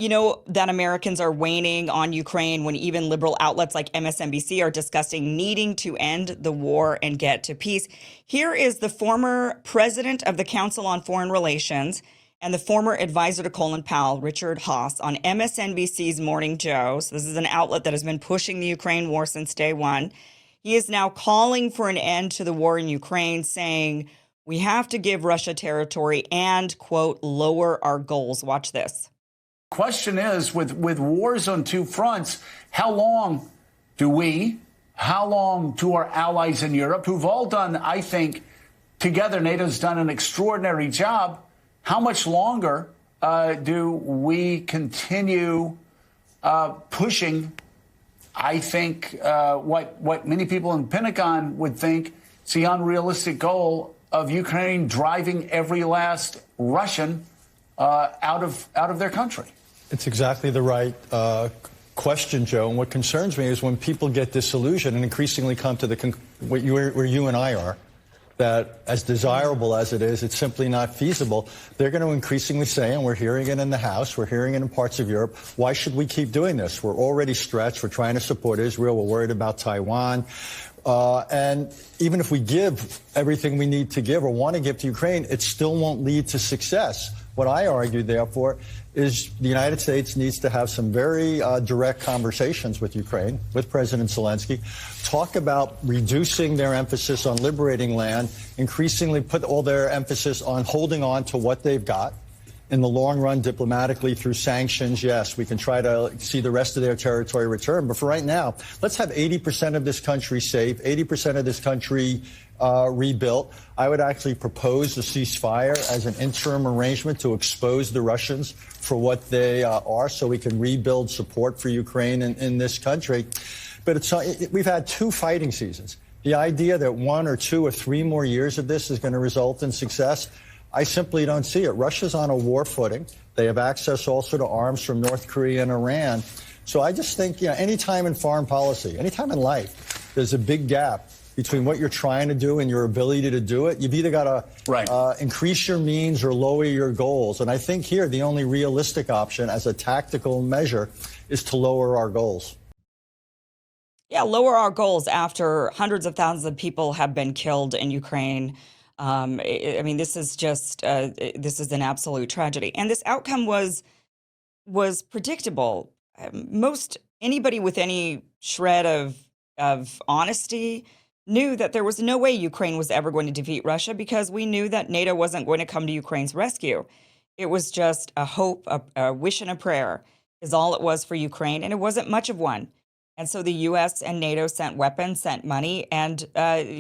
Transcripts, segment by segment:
You know that Americans are waning on Ukraine when even liberal outlets like MSNBC are discussing needing to end the war and get to peace. Here is the former president of the Council on Foreign Relations and the former advisor to Colin Powell, Richard Haass, on MSNBC's Morning Joe. So this is an outlet that has been pushing the Ukraine war since day one. He is now calling for an end to the war in Ukraine, saying we have to give Russia territory and, quote, lower our goals. Watch this. Question is, with wars on two fronts, how long how long do our allies in Europe, who've all done, I think, together, NATO's done an extraordinary job, how much longer do we continue pushing, I think, what many people in the Pentagon would think is the unrealistic goal of Ukraine driving every last Russian out of their country? It's exactly the right question, Joe. And what concerns me is when people get disillusioned and increasingly come to where you and I are, that as desirable as it is, it's simply not feasible. They're going to increasingly say, and we're hearing it in the House, we're hearing it in parts of Europe, why should we keep doing this? We're already stretched. We're trying to support Israel. We're worried about Taiwan. And even if we give everything we need to give or want to give to Ukraine, it still won't lead to success. What I argue, therefore, is the United States needs to have some very direct conversations with Ukraine, with President Zelensky, talk about reducing their emphasis on liberating land, increasingly put all their emphasis on holding on to what they've got. In the long run, diplomatically, through sanctions, yes, we can try to see the rest of their territory return. But for right now, let's have 80% of this country safe, 80% of this country rebuilt. I would actually propose a ceasefire as an interim arrangement to expose the Russians for what they are, so we can rebuild support for Ukraine in this country. But we've had 2 fighting seasons. The idea that 1 or 2 or 3 more years of this is going to result in success, I simply don't see it. Russia's on a war footing. They have access also to arms from North Korea and Iran. So I just think, any time in foreign policy, any time in life, there's a big gap between what you're trying to do and your ability to do it. You've either got to increase your means or lower your goals. And I think here the only realistic option as a tactical measure is to lower our goals. Yeah, lower our goals after hundreds of thousands of people have been killed in Ukraine. I mean, this is just this is an absolute tragedy, and this outcome was predictable. Most anybody with any shred of honesty knew that there was no way Ukraine was ever going to defeat Russia, because we knew that NATO wasn't going to come to Ukraine's rescue. It was just a hope, a wish and a prayer is all it was for Ukraine, and it wasn't much of one. And so the U.S. and NATO sent weapons, sent money, and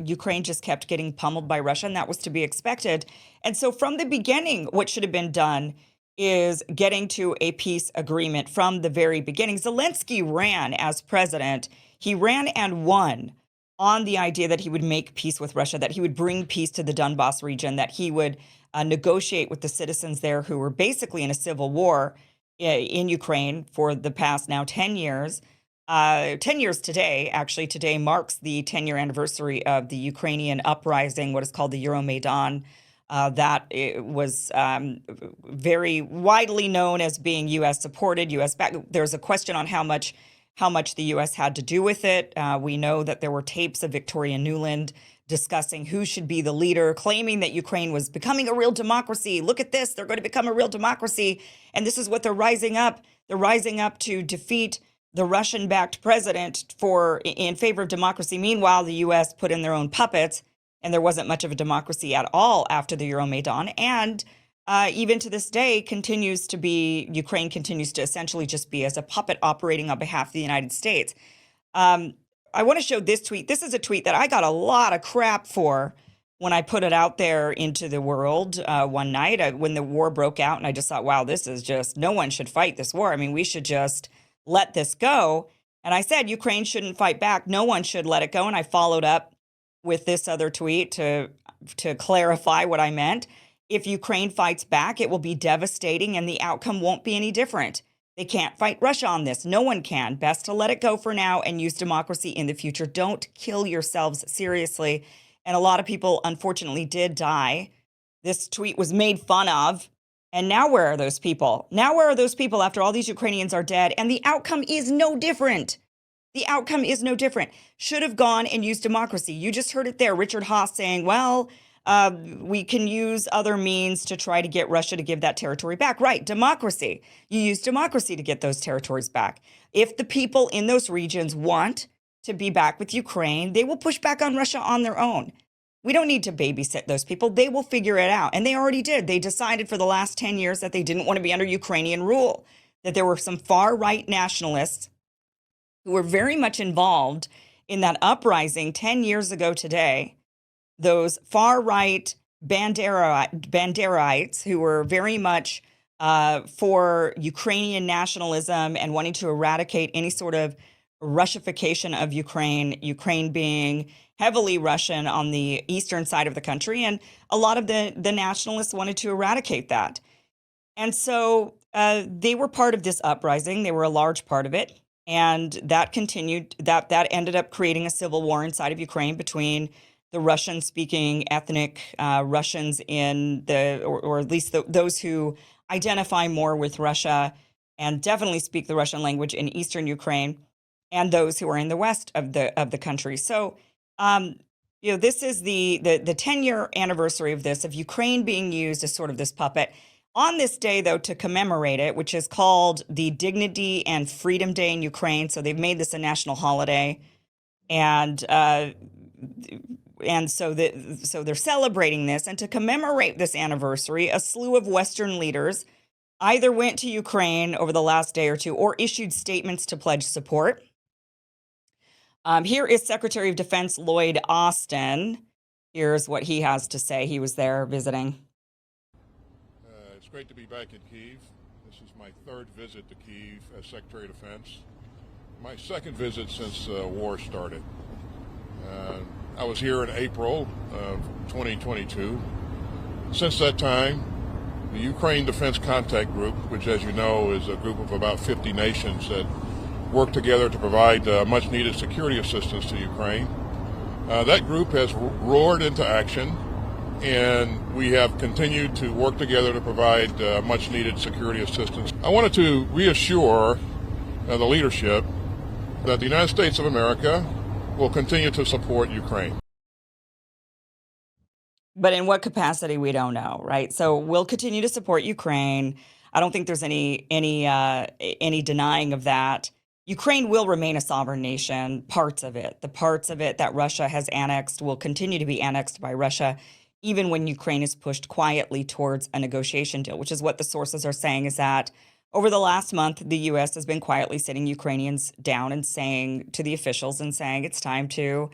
Ukraine just kept getting pummeled by Russia, and that was to be expected. And so from the beginning, what should have been done is getting to a peace agreement from the very beginning. Zelensky ran as president. He ran and won on the idea that he would make peace with Russia, that he would bring peace to the Donbas region, that he would negotiate with the citizens there who were basically in a civil war in Ukraine for the past now 10 years. 10 years today, actually. Today marks the 10-year anniversary of the Ukrainian uprising, what is called the Euromaidan. That it was very widely known as being U.S. supported, U.S. backed. There's a question on how much the U.S. had to do with it. We know that there were tapes of Victoria Nuland discussing who should be the leader, claiming that Ukraine was becoming a real democracy. Look at this. They're going to become a real democracy. And this is what they're rising up. They're rising up to defeat the Russian-backed president in favor of democracy. Meanwhile, the U.S. put in their own puppets, and there wasn't much of a democracy at all after the Euromaidan. And even to this day, Ukraine continues to essentially just be as a puppet operating on behalf of the United States. I want to show this tweet. This is a tweet that I got a lot of crap for when I put it out there into the world one night when the war broke out. And I just thought, wow, this is just, no one should fight this war. I mean, we should just let this go. And I said, Ukraine shouldn't fight back. No one should let it go. And I followed up with this other tweet to clarify what I meant. If Ukraine fights back, it will be devastating and the outcome won't be any different. They can't fight Russia on this. No one can. Best to let it go for now and use democracy in the future. Don't kill yourselves, seriously. And a lot of people, unfortunately, did die. This tweet was made fun of And now where are those people? Now where are those people after all these Ukrainians are dead? And the outcome is no different. The outcome is no different. Should have gone and used democracy. You just heard it there. Richard Haass saying, well, we can use other means to try to get Russia to give that territory back. Right, democracy. You use democracy to get those territories back. If the people in those regions want to be back with Ukraine, they will push back on Russia on their own. We don't need to babysit those people. They will figure it out. And they already did. They decided for the last 10 years that they didn't want to be under Ukrainian rule, that there were some far-right nationalists who were very much involved in that uprising 10 years ago today. Those far-right Banderites who were very much for Ukrainian nationalism and wanting to eradicate any sort of Russification of Ukraine being heavily Russian on the eastern side of the country. And a lot of the nationalists wanted to eradicate that. And so they were part of this uprising. They were a large part of it. And that continued, that ended up creating a civil war inside of Ukraine between the Russian-speaking ethnic Russians in or at least those who identify more with Russia and definitely speak the Russian language in eastern Ukraine, and those who are in the west of the country. So, this is the 10-year anniversary of this, of Ukraine being used as sort of this puppet. On this day, though, to commemorate it, which is called the Dignity and Freedom Day in Ukraine, so they've made this a national holiday, and so they're celebrating this. And to commemorate this anniversary, a slew of Western leaders either went to Ukraine over the last day or two or issued statements to pledge support. Here is Secretary of Defense Lloyd Austin. Here's what he has to say. He was there visiting. It's great to be back in Kyiv. This is my third visit to Kyiv as Secretary of Defense. My second visit since the war started. I was here in April of 2022. Since that time, the Ukraine Defense Contact Group, which, as you know, is a group of about 50 nations that work together to provide much needed security assistance to Ukraine. That group has roared into action, and we have continued to work together to provide much needed security assistance. I wanted to reassure the leadership that the United States of America will continue to support Ukraine. But in what capacity, we don't know, right? So we'll continue to support Ukraine. I don't think there's any denying of that. Ukraine will remain a sovereign nation. Parts of it, the parts of it that Russia has annexed, will continue to be annexed by Russia, even when Ukraine is pushed quietly towards a negotiation deal, which is what the sources are saying, is that over the last month, the U.S. has been quietly sitting Ukrainians down and saying to the officials and saying it's time to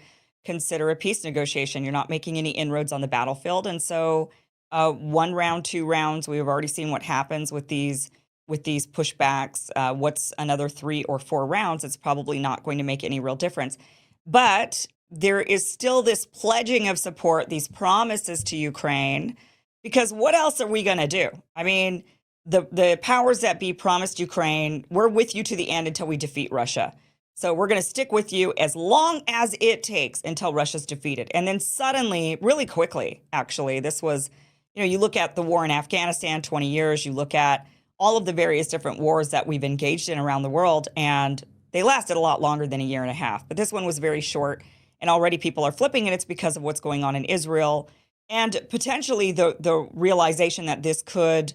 consider a peace negotiation. You're not making any inroads on the battlefield. And so 1 round, 2 rounds, we've already seen what happens with these pushbacks. What's another 3 or 4 rounds? It's probably not going to make any real difference. But there is still this pledging of support, these promises to Ukraine, because what else are we going to do? I mean, the powers that be promised Ukraine, we're with you to the end until we defeat Russia. So we're going to stick with you as long as it takes until Russia's defeated. And then suddenly, really quickly, actually, this was, you look at the war in Afghanistan, 20 years, you look at all of the various different wars that we've engaged in around the world, and they lasted a lot longer than a year and a half. But this one was very short, and already people are flipping, and it's because of what's going on in Israel, and potentially the realization that this could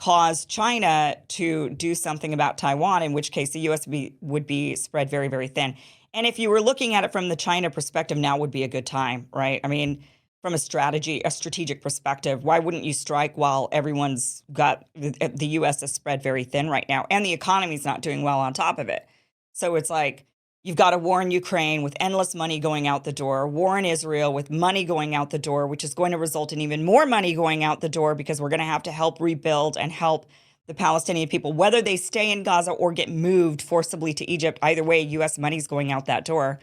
cause China to do something about Taiwan, in which case the U.S. would be spread very, very thin. And if you were looking at it from the China perspective, now would be a good time, right? I mean, from a strategic perspective, why wouldn't you strike while everyone's got the U.S. is spread very thin right now, and the economy's not doing well on top of it? So it's like you've got a war in Ukraine with endless money going out the door, war in Israel with money going out the door, which is going to result in even more money going out the door because we're going to help rebuild and help the Palestinian people, whether they stay in Gaza or get moved forcibly to Egypt. Either way, U.S. money's going out that door.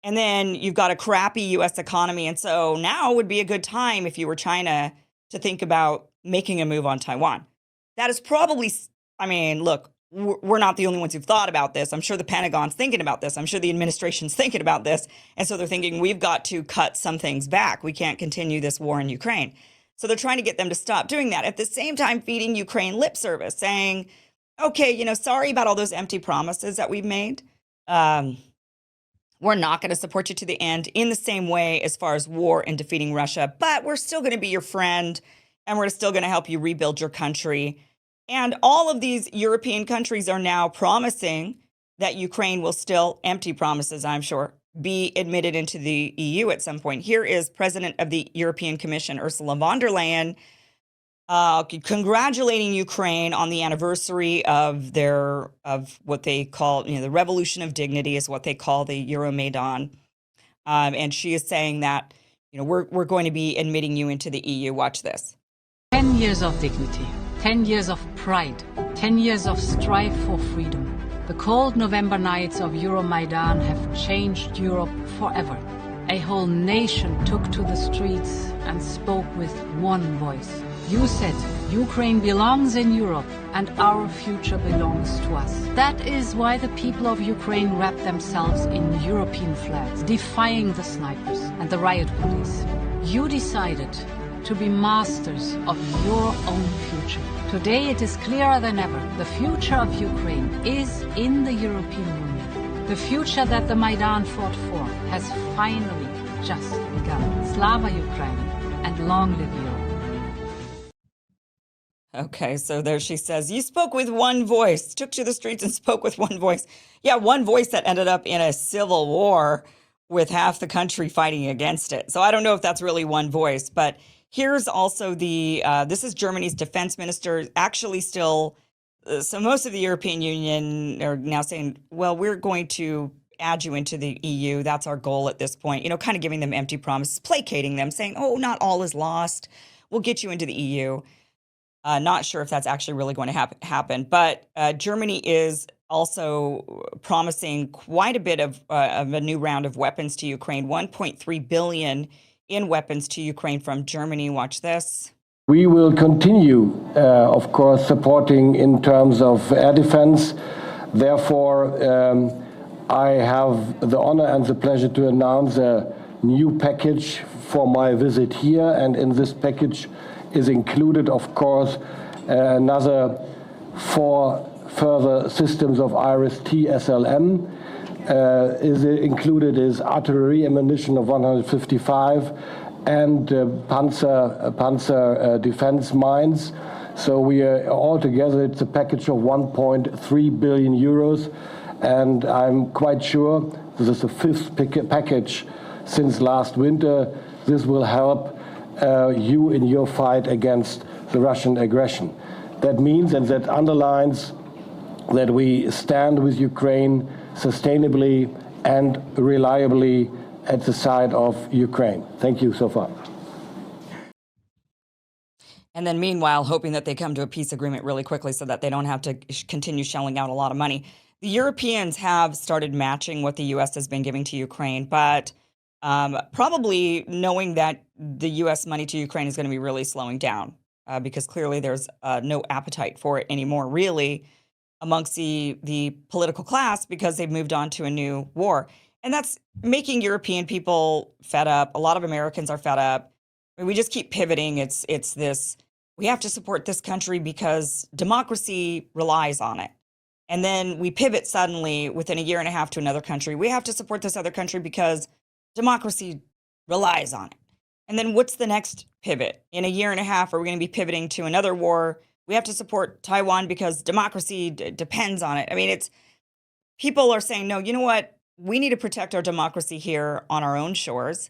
And then you've got a crappy U.S. economy. And so now would be a good time, if you were China, to think about making a move on Taiwan. That is probably, look, we're not the only ones who've thought about this. I'm sure the Pentagon's thinking about this. I'm sure the administration's thinking about this. And so they're thinking, we've got to cut some things back. We can't continue this war in Ukraine. So they're trying to get them to stop doing that. At the same time, feeding Ukraine lip service, saying, okay, sorry about all those empty promises that we've made. We're not going to support you to the end in the same way as far as war and defeating Russia, but we're still going to be your friend and we're still going to help you rebuild your country. And all of these European countries are now promising that Ukraine will still, empty promises, I'm sure, be admitted into the EU at some point. Here is President of the European Commission, Ursula von der Leyen, congratulating Ukraine on the anniversary of what they call, the Revolution of Dignity is what they call the Euromaidan. And she is saying that, we're going to be admitting you into the EU. Watch this. 10 years of dignity, 10 years of pride, 10 years of strife for freedom. The cold November nights of Euromaidan have changed Europe forever. A whole nation took to the streets and spoke with one voice. You said, Ukraine belongs in Europe and our future belongs to us. That is why the people of Ukraine wrap themselves in European flags, defying the snipers and the riot police. You decided to be masters of your own future. Today it is clearer than ever. The future of Ukraine is in the European Union. The future that the Maidan fought for has finally just begun. Slava Ukraine and long live Europe. Okay, so there she says, you spoke with one voice, took to the streets and spoke with one voice. Yeah, one voice that ended up in a civil war with half the country fighting against it. So I don't know if that's really one voice, but here's also this is Germany's defense minister, actually still, so most of the European Union are now saying, well, we're going to add you into the EU. That's our goal at this point, kind of giving them empty promises, placating them, saying, oh, not all is lost. We'll get you into the EU. Not sure if that's actually really going to happen, but Germany is also promising quite a bit of a new round of weapons to Ukraine, 1.3 billion in weapons to Ukraine from Germany. Watch this. We will continue, of course, supporting in terms of air defense. Therefore, I have the honor and the pleasure to announce a new package for my visit here, and in this package is included, of course, another 4 further systems of IRIS-T SLM. Included is artillery ammunition of 155 and panzer defense mines. So we are altogether, it's a package of 1.3 billion euros. And I'm quite sure this is the 5th package since last winter. This will help you in your fight against the Russian aggression. That means and that underlines that we stand with Ukraine sustainably and reliably at the side of Ukraine. Thank you so far. And then meanwhile, hoping that they come to a peace agreement really quickly so that they don't have to continue shelling out a lot of money. The Europeans have started matching what the U.S. has been giving to Ukraine, but probably knowing that the U.S. money to Ukraine is going to be really slowing down because clearly there's no appetite for it anymore, really, amongst the political class because they've moved on to a new war. And that's making European people fed up. A lot of Americans are fed up. I mean, we just keep pivoting. It's this, we have to support this country because democracy relies on it. And then we pivot suddenly within a year and a half to another country. We have to support this other country because democracy relies on it. And then what's the next pivot? In a year and a half, are we going to be pivoting to another war? We have to support Taiwan because democracy depends on it. I mean, people are saying, no, you know what? We need to protect our democracy here on our own shores.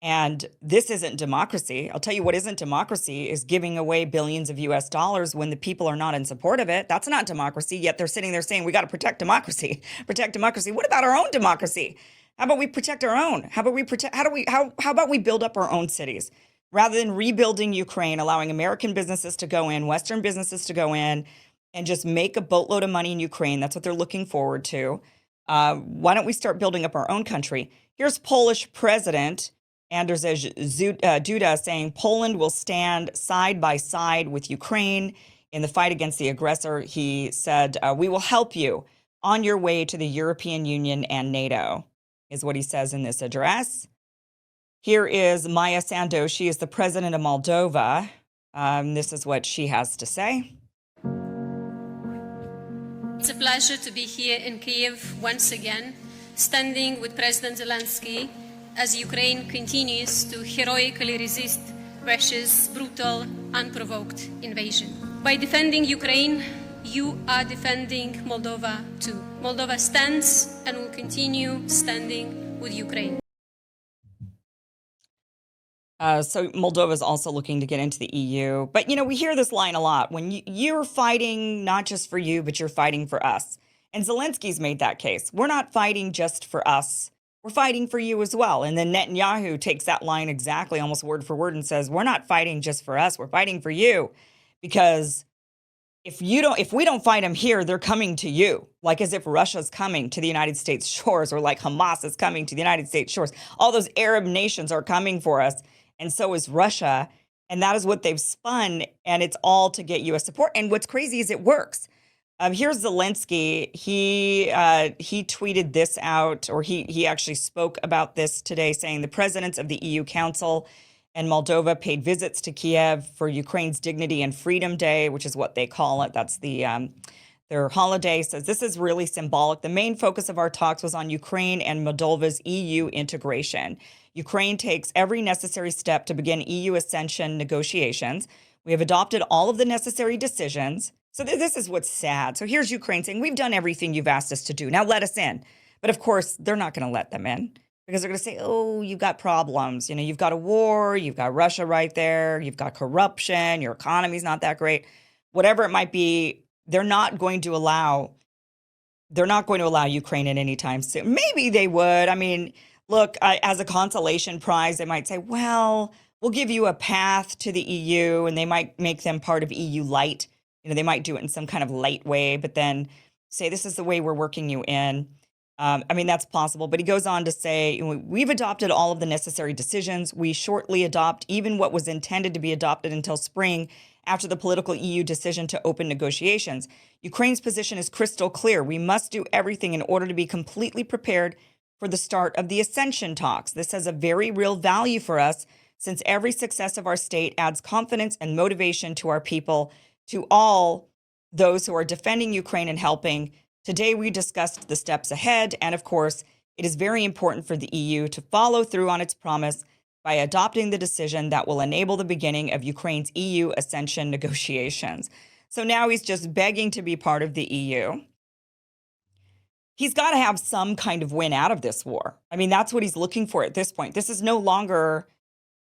And this isn't democracy. I'll tell you what isn't democracy is giving away billions of US dollars when the people are not in support of it. That's not democracy. Yet they're sitting there saying, we got to protect democracy, protect democracy. What about our own democracy? How about we protect our own? How about we build up our own cities rather than rebuilding Ukraine, allowing American businesses to go in, Western businesses to go in and just make a boatload of money in Ukraine. That's what they're looking forward to. Why don't we start building up our own country? Here's Polish President Andrzej Duda saying Poland will stand side by side with Ukraine in the fight against the aggressor. He said, we will help you on your way to the European Union and NATO, is what he says in this address. Here is Maya Sandu. She is the president of Moldova. This is what she has to say. It's a pleasure to be here in Kyiv once again, standing with President Zelensky as Ukraine continues to heroically resist Russia's brutal, unprovoked invasion. By defending Ukraine, you are defending Moldova too. Moldova stands and will continue standing with Ukraine. So Moldova is also looking to get into the EU. But, we hear this line a lot. When you're fighting not just for you, but you're fighting for us. And Zelensky's made that case. We're not fighting just for us. We're fighting for you as well. And then Netanyahu takes that line exactly, almost word for word, and says, we're not fighting just for us. We're fighting for you. Because if we don't fight them here, they're coming to you. Like as if Russia's coming to the United States shores, or like Hamas is coming to the United States shores. All those Arab nations are coming for us. And so is Russia. And that is what they've spun. And it's all to get U.S. support. And what's crazy is it works. Here's Zelensky. He tweeted this out, or he actually spoke about this today, saying the presidents of the EU Council and Moldova paid visits to Kiev for Ukraine's Dignity and Freedom Day, which is what they call it. That's their holiday. Says this is really symbolic. The main focus of our talks was on Ukraine and Moldova's EU integration. Ukraine takes every necessary step to begin EU accession negotiations. We have adopted all of the necessary decisions. So this is what's sad. So here's Ukraine saying, we've done everything you've asked us to do. Now let us in. But of course, they're not going to let them in because they're going to say, oh, you've got problems. You've got a war. You've got Russia right there. You've got corruption. Your economy's not that great. Whatever it might be, they're not going to allow Ukraine in any time soon. Maybe they would. I mean, look, as a consolation prize, they might say, well, we'll give you a path to the EU, and they might make them part of EU light. They might do it in some kind of light way, but then say, this is the way we're working you in. That's possible. But he goes on to say, we've adopted all of the necessary decisions. We shortly adopt even what was intended to be adopted until spring after the political EU decision to open negotiations. Ukraine's position is crystal clear. We must do everything in order to be completely prepared for the start of the accession talks. This has a very real value for us, since every success of our state adds confidence and motivation to our people, to all those who are defending Ukraine and helping. Today, we discussed the steps ahead. And of course, it is very important for the EU to follow through on its promise by adopting the decision that will enable the beginning of Ukraine's EU accession negotiations. So now he's just begging to be part of the EU. He's got to have some kind of win out of this war. That's what he's looking for at this point. This is no longer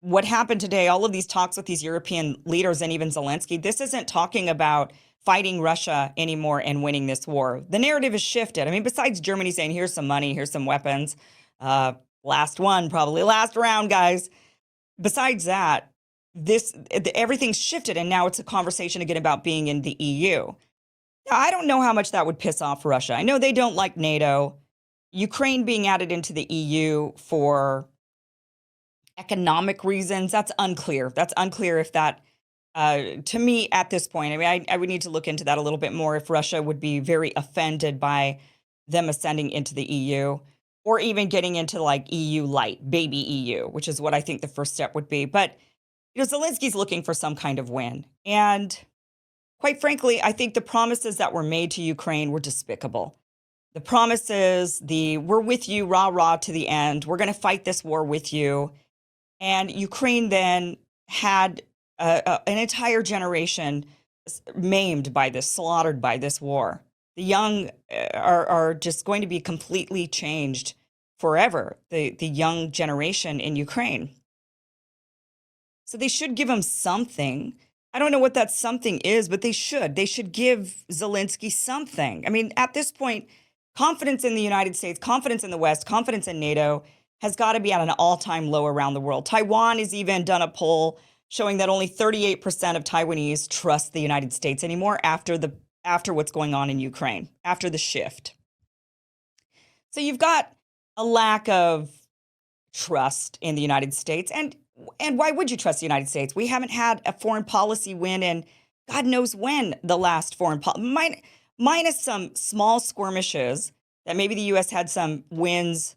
what happened today. All of these talks with these European leaders and even Zelensky, this isn't talking about fighting Russia anymore and winning this war. The narrative has shifted. Besides Germany saying, here's some money, here's some weapons, last round, guys. Besides that, everything's shifted, and now it's a conversation again about being in the EU. Now, I don't know how much that would piss off Russia. I know they don't like NATO. Ukraine being added into the EU for economic reasons, that's unclear. That's unclear if that, to me at this point, I would need to look into that a little bit more, if Russia would be very offended by them ascending into the EU, or even getting into like EU light, baby EU, which is what I think the first step would be. But, Zelensky's looking for some kind of win. And quite frankly, I think the promises that were made to Ukraine were despicable. The promises, we're with you, rah, rah, to the end. We're going to fight this war with you. And Ukraine then had an entire generation maimed by this, slaughtered by this war. The young are just going to be completely changed forever, the young generation in Ukraine. So they should give them something. I don't know what that something is, but they should. They should give Zelensky something. At this point, confidence in the United States, confidence in the West, confidence in NATO has got to be at an all-time low around the world. Taiwan has even done a poll showing that only 38% of Taiwanese trust the United States anymore after what's going on in Ukraine, after the shift. So you've got a lack of trust in the United States. And why would you trust the United States? We haven't had a foreign policy win in God knows when the last foreign policy, minus some small skirmishes that maybe the U.S. had some wins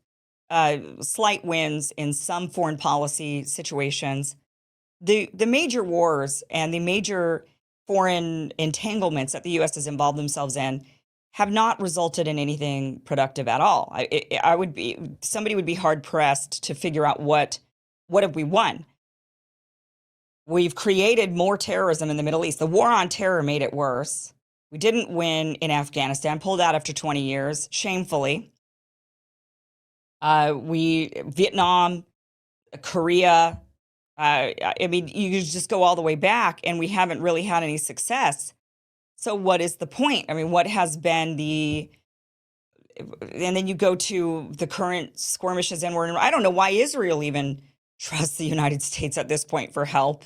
slight wins in some foreign policy situations. The major wars and the major foreign entanglements that the U.S. has involved themselves in have not resulted in anything productive at all. Somebody would be hard pressed to figure out what have we won. We've created more terrorism in the Middle East. The war on terror made it worse. We didn't win in Afghanistan, pulled out after 20 years, shamefully. Vietnam, Korea, I mean, you just go all the way back, and we haven't really had any success. So what is the point? I mean, what has been and then you go to the current skirmishes, and I don't know why Israel even trusts the United States at this point for help.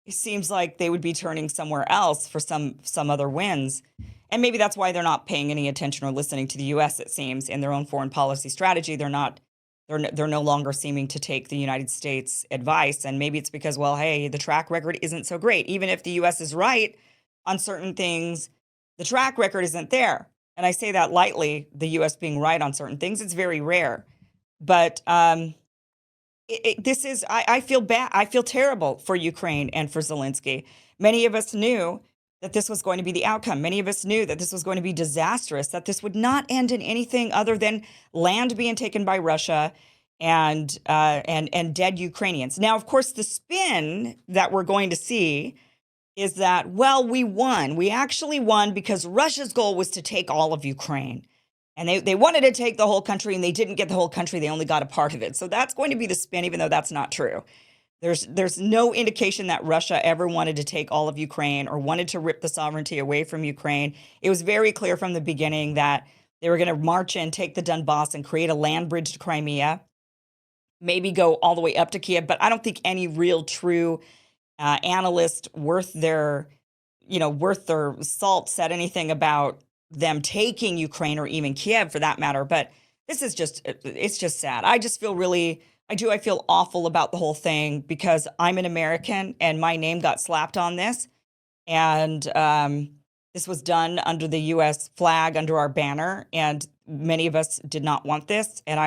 It seems like they would be turning somewhere else for some other wins. And maybe that's why they're not paying any attention or listening to the U.S., it seems, in their own foreign policy strategy. They're no longer seeming to take the United States advice. And maybe it's because, well, hey, the track record isn't so great. Even if the U.S. is right on certain things, the track record isn't there. And I say that lightly, the U.S. being right on certain things. It's very rare. But I feel bad. I feel terrible for Ukraine and for Zelensky. Many of us knew that this was going to be the outcome. Many of us knew that this was going to be disastrous, that this would not end in anything other than land being taken by Russia and dead Ukrainians. Now, of course, the spin that we're going to see is that, well, we won. We actually won because Russia's goal was to take all of Ukraine. And they wanted to take the whole country, and they didn't get the whole country. They only got a part of it. So that's going to be the spin, even though that's not true. There's no indication that Russia ever wanted to take all of Ukraine or wanted to rip the sovereignty away from Ukraine. It was very clear from the beginning that they were going to march in, take the Donbass, and create a land bridge to Crimea, maybe go all the way up to Kiev. But I don't think any real true analyst worth their salt said anything about them taking Ukraine or even Kiev for that matter. But it's just sad. I feel awful about the whole thing because I'm an American and my name got slapped on this. And this was done under the U.S. flag, under our banner. And many of us did not want this. And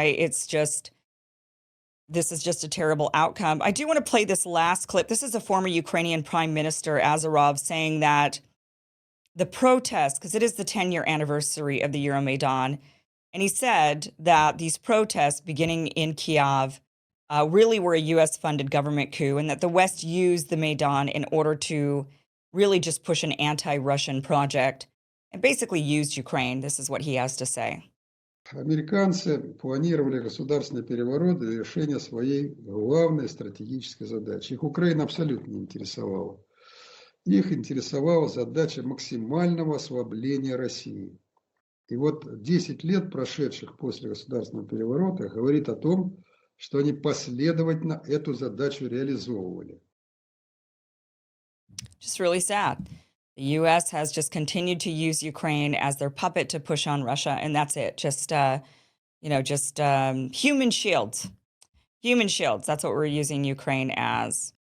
this is just a terrible outcome. I do want to play this last clip. This is a former Ukrainian Prime Minister, Azarov, saying that the protests, because it is the 10-year anniversary of the Euromaidan, and he said that these protests beginning in Kiev really were a U.S.-funded government coup, and that the West used the Maidan in order to really just push an anti-Russian project and basically used Ukraine. This is what he has to say. Американцы планировали государственный переворот для решения своей главной стратегической задачи. Их Украина абсолютно не интересовала. Их интересовала задача максимального ослабления России. И вот 10 лет, прошедших после государственного переворота, говорит о том, что они последовательно эту задачу реализовывали. Just really sad. The U.S. has just continued to use Ukraine as their puppet to push on Russia, and that's it. Just human shields. Human shields. That's what we're using Ukraine as.